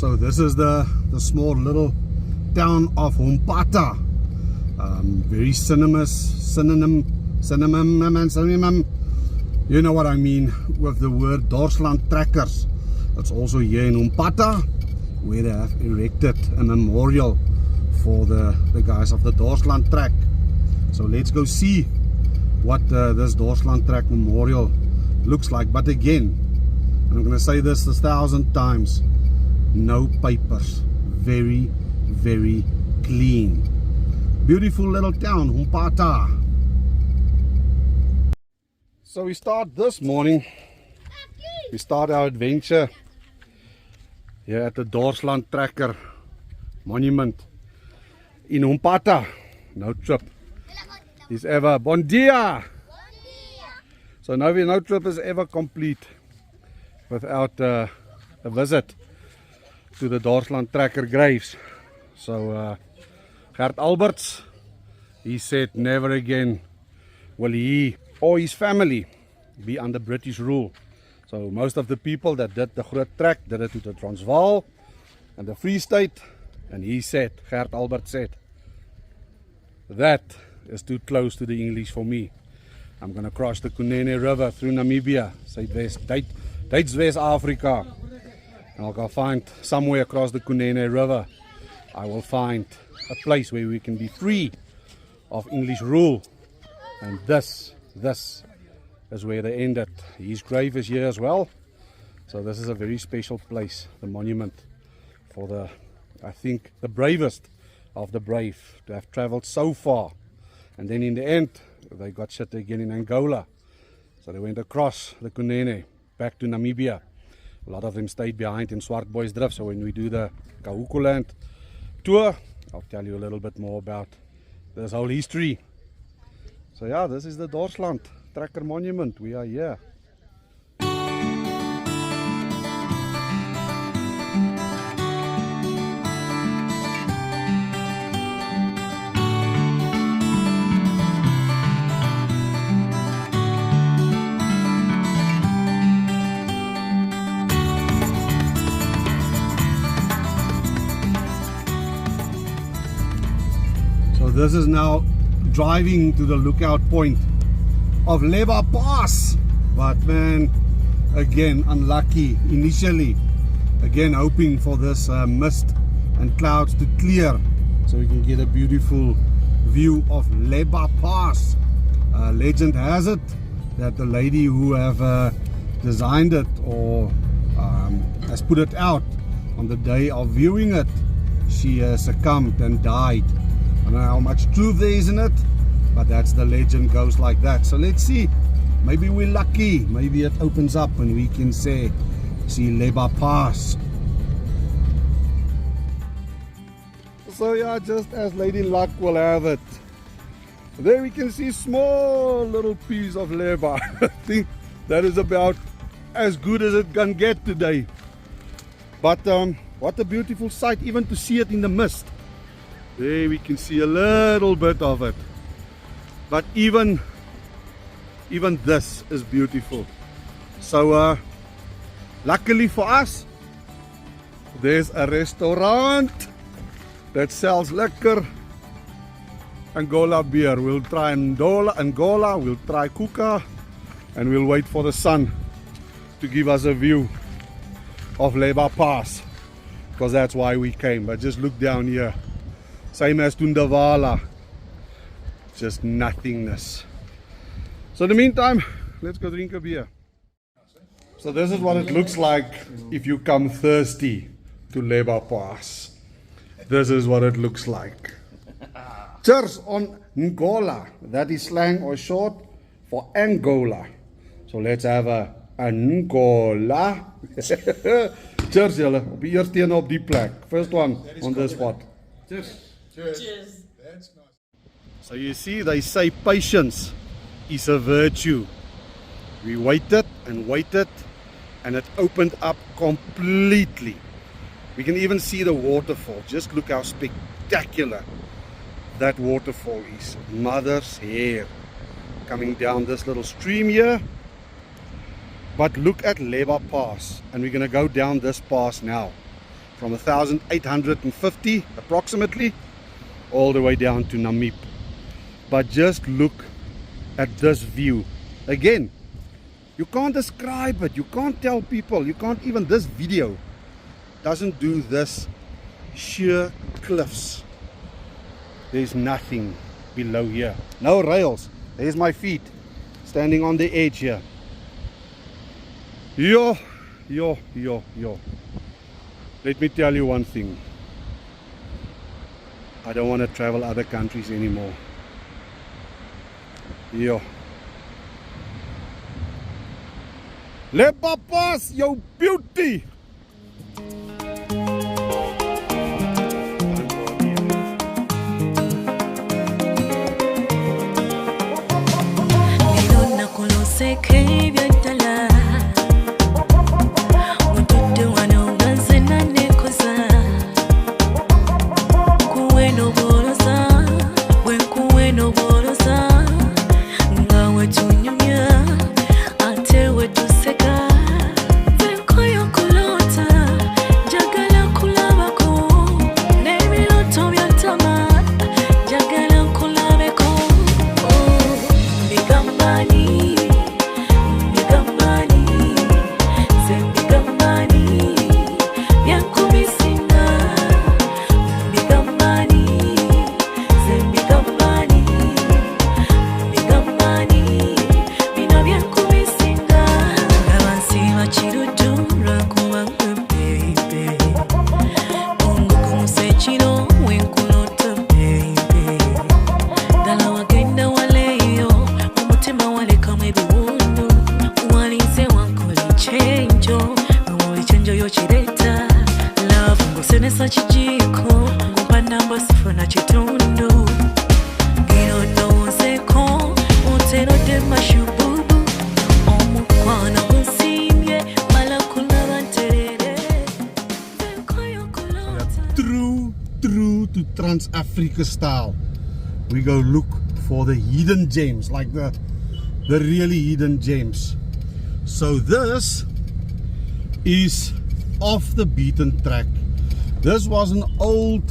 So this is the small little town of Humpata. Very synonym, you know what I mean with the word Dorsland trackers. It's also here in Humpata where they have erected a memorial for the guys of the Dorsland track. So let's go see what this Dorsland track memorial looks like. But again, and I'm going to say this 1,000 times, no papers, very clean. Beautiful little town, Humpata. So we start this morning, we start our adventure here at the Dorsland Tracker Monument in Humpata. No trip is ever, bon dia! So no trip is ever complete without a visit to the Dorsland Tracker graves. So Gert Alberts, he said never again will he or his family be under British rule. So most of the people that did the Groot Trek did it to the Transvaal and the Free State, and he said, Gert Alberts said, that is too close to the English for me. I'm going to cross the Kunene River through Namibia, Duits West Africa, and I'll go find somewhere across the Kunene River, I will find a place where we can be free of English rule. And this is where they ended. His grave is here as well. So this is a very special place, the monument for the, I think, the bravest of the brave to have traveled so far. And then in the end, they got shit again in Angola. So they went across the Kunene back to Namibia. A lot of them stayed behind in Swartboysdrift. So when we do the Kahukuland tour, I'll tell you a little bit more about this whole history. So yeah, this is the Dorsland Tracker Monument. We are here. So this is now driving to the lookout point of Leba Pass, but man, again unlucky initially. Again hoping for this mist and clouds to clear so we can get a beautiful view of Leba Pass. Legend has it that the lady who have designed it or has put it out on the day of viewing it, she succumbed and died. I don't know how much truth there is in it, but that's the legend, goes like that. So let's see, maybe we're lucky, maybe it opens up and we can see Leba Pass. So yeah, just as Lady Luck will have it, there we can see small little piece of Leba. I think that is about as good as it can get today. But what a beautiful sight, even to see it in the mist. There we can see a little bit of it. But even this is beautiful. So luckily for us, there's a restaurant that sells liquor, Angola beer. We'll try Angola, we'll try Kuka, and we'll wait for the sun to give us a view of Leba Pass, because that's why we came. But just look down here, same as Tundavala, just nothingness. So in the meantime, let's go drink a beer. So this is what it looks like if you come thirsty to Leba Pass. This is what it looks like. Cheers on Angola. That is slang or short for Angola. So let's have a Angola. Cheers julle, op die eerste een op die plek. First one on this spot. Cheers. Cheers. That's nice. So you see, they say patience is a virtue. We waited and waited, and it opened up completely. We can even see the waterfall. Just look how spectacular that waterfall is. Mother's hair coming down this little stream here. But look at Leba Pass, and we're going to go down this pass now. from 1850 approximately all the way down to Namib. But just look at this view. Again, you can't describe it, you can't tell people, you can't even, this video doesn't do this. Sheer cliffs. There's nothing below here, no rails. There's my feet standing on the edge here. Yo. Let me tell you one thing. I don't want to travel other countries anymore. Yo. Leba Pass, yo beauty. True to Trans-Africa style. We go look for the hidden gems, like the really hidden gems. So this is off the beaten track. This was an old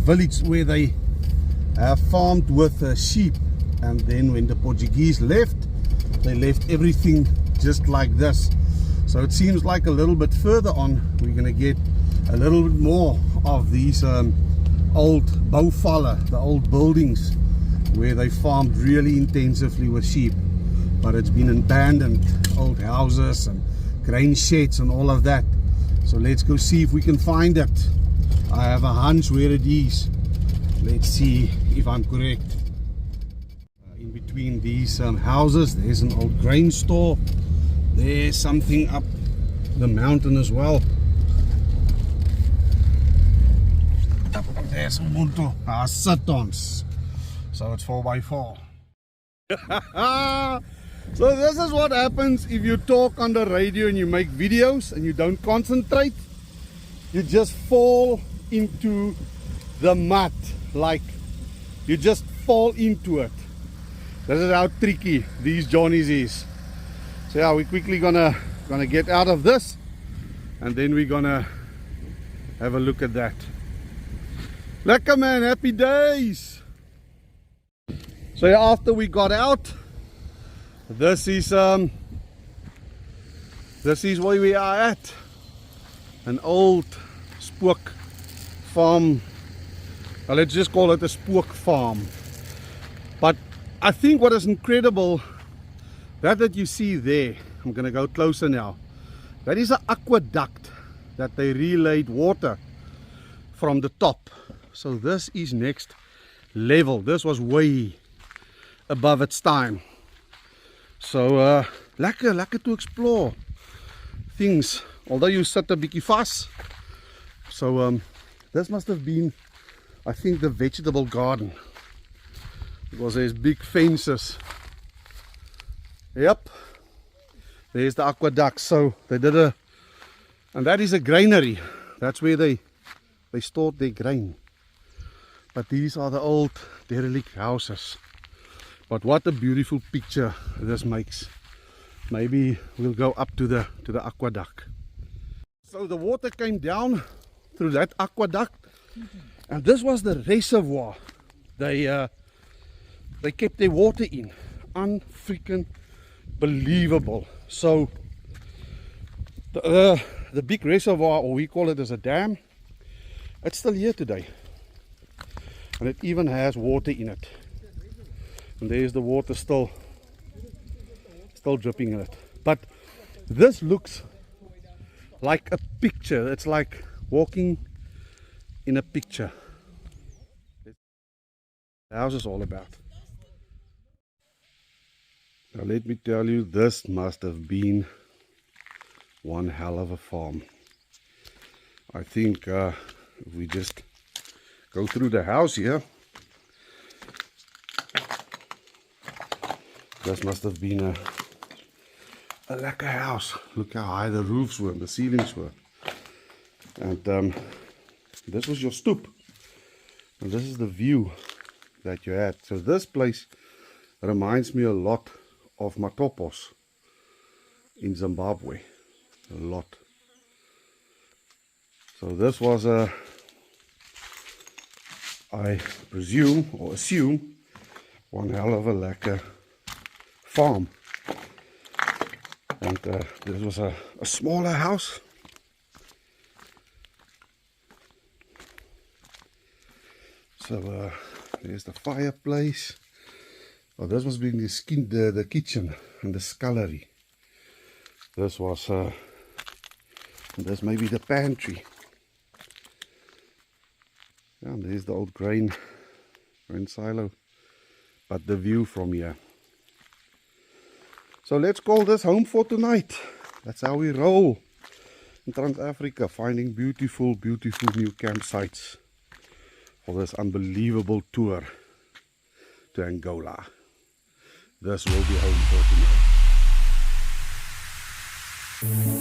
village where they farmed with sheep, and then when the Portuguese left, they left everything just like this. So it seems like a little bit further on we're gonna get a little bit more of these old bouwvalle, the old buildings where they farmed really intensively with sheep, but it's been abandoned, old houses and grain sheds and all of that. So let's go see if we can find it. I have a hunch where it is. Let's see if I'm correct. In between these houses there's an old grain store. There's something up the mountain as well. There's Ubuntu sit-ons. So it's 4x4. So this is what happens if you talk on the radio and you make videos and you don't concentrate. You just fall into the mud, like you just fall into it. This is how tricky these journeys is. So yeah, we're quickly gonna get out of this, and then we're gonna have a look at that. Lekker man, happy days. So yeah, after we got out, this is where we are at. An old spook farm. Well, let's just call it a spook farm. But I think what is incredible, that you see there, I'm gonna go closer now. That is an aqueduct that they relayed water from the top. So this is next level. This was way above its time. So lekker to explore things, although you sit a bietjie vas. So this must have been, I think, the vegetable garden, because there's big fences. Yep, there's the aqueduct. So they did and that is a granary. That's where they stored their grain. But these are the old derelict houses. But what a beautiful picture this makes. Maybe we'll go up to the aqueduct. So the water came down through that aqueduct, and this was the reservoir. They kept their water in. Unfreaking believable. So the big reservoir, or we call it as a dam, it's still here today, and it even has water in it. And there's the water still dripping in it. But this looks like a picture. It's like walking in a picture. The house is all about. Now let me tell you, this must have been one hell of a farm. I think if we just go through the house here, this must have been a lekker house. Look how high the roofs were and the ceilings were. And this was your stoep. And this is the view that you had. So this place reminds me a lot of Matopos in Zimbabwe. A lot. So this was I presume or assume, one hell of a lekker farm. And this was a smaller house. So there's the fireplace. Oh, this must be the kitchen and the scullery. This was this may be the pantry. Yeah, and there's the old grain silo. But the view from here. So let's call this home for tonight. That's how we roll in Trans-Africa, finding beautiful, beautiful new campsites for this unbelievable tour to Angola. This will be home for tonight.